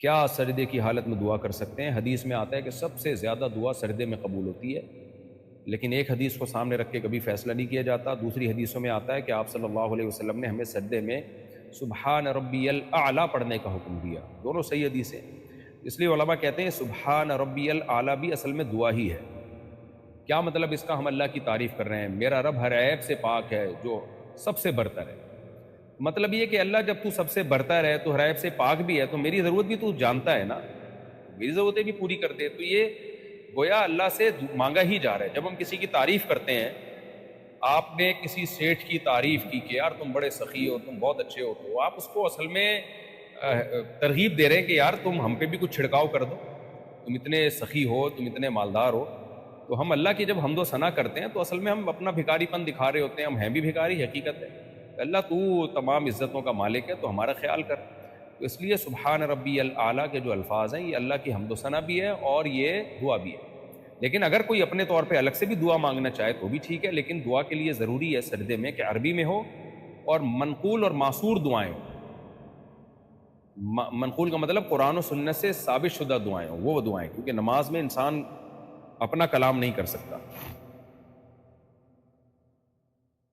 کیا سجدے کی حالت میں دعا کر سکتے ہیں؟ حدیث میں آتا ہے کہ سب سے زیادہ دعا سجدے میں قبول ہوتی ہے، لیکن ایک حدیث کو سامنے رکھ کے کبھی فیصلہ نہیں کیا جاتا۔ دوسری حدیثوں میں آتا ہے کہ آپ صلی اللہ علیہ وسلم نے ہمیں سجدے میں سبحان ربی الاعلیٰ پڑھنے کا حکم دیا۔ دونوں صحیح حدیثیں، اس لیے علماء کہتے ہیں سبحان ربی الاعلیٰ بھی اصل میں دعا ہی ہے۔ کیا مطلب اس کا؟ ہم اللہ کی تعریف کر رہے ہیں، میرا رب ہر عیب سے پاک ہے جو سب سے برتر ہے۔ مطلب یہ کہ اللہ جب تو سب سے برتر ہے، تو ہر عیب سے پاک بھی ہے، تو میری ضرورت بھی تو جانتا ہے نا، میری ضرورتیں بھی پوری کرتے ہیں۔ تو یہ گویا اللہ سے مانگا ہی جا رہا ہے۔ جب ہم کسی کی تعریف کرتے ہیں، آپ نے کسی سیٹھ کی تعریف کی کہ یار تم بڑے سخی ہو، تم بہت اچھے ہو، تو آپ اس کو اصل میں ترغیب دے رہے ہیں کہ یار تم ہم پہ بھی کچھ چھڑکاؤ کر دو، تم اتنے سخی ہو، تم اتنے مالدار ہو۔ تو ہم اللہ کی جب حمد و ثنا کرتے ہیں تو اصل میں ہم اپنا بھکاری پن دکھا رہے ہوتے ہیں، ہم ہیں بھی بھکاری حقیقت ہے۔ اللہ تو تمام عزتوں کا مالک ہے، تو ہمارا خیال کر۔ تو اس لیے سبحان ربی الاعلیٰ کے جو الفاظ ہیں یہ اللہ کی حمد و ثنا بھی ہے اور یہ دعا بھی ہے۔ لیکن اگر کوئی اپنے طور پہ الگ سے بھی دعا مانگنا چاہے تو بھی ٹھیک ہے، لیکن دعا کے لیے ضروری ہے سجدے میں کہ عربی میں ہو اور منقول اور معصور دعائیں ہوں۔ منقول کا مطلب قرآن و سنت سے ثابت شدہ دعائیں ہوں، وہ دعائیں، کیونکہ نماز میں انسان اپنا کلام نہیں کر سکتا۔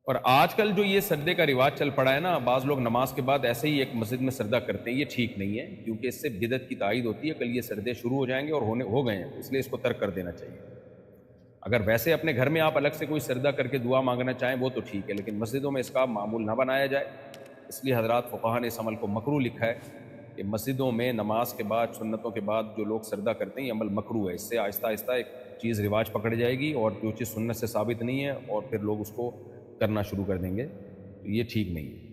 اور آج کل جو یہ سجدے کا رواج چل پڑا ہے نا، بعض لوگ نماز کے بعد ایسے ہی ایک مسجد میں سجدہ کرتے ہیں، یہ ٹھیک نہیں ہے، کیونکہ اس سے بدعت کی تائید ہوتی ہے۔ کل یہ سجدے شروع ہو جائیں گے اور ہو گئے ہیں، اس لیے اس کو ترک کر دینا چاہیے۔ اگر ویسے اپنے گھر میں آپ الگ سے کوئی سجدہ کر کے دعا مانگنا چاہیں وہ تو ٹھیک ہے، لیکن مسجدوں میں اس کا معمول نہ بنایا جائے۔ اس لیے حضرات فقہا نے اس عمل کو مکروہ لکھا ہے کہ مسجدوں میں نماز کے بعد، سنتوں کے بعد جو لوگ سجدہ کرتے ہیں یہ عمل مکروہ ہے۔ اس سے آہستہ آہستہ ایک چیز رواج پکڑ جائے گی اور جو چیز سنت سے ثابت نہیں ہے اور پھر لوگ اس کو کرنا شروع کر دیں گے، تو یہ ٹھیک نہیں ہے۔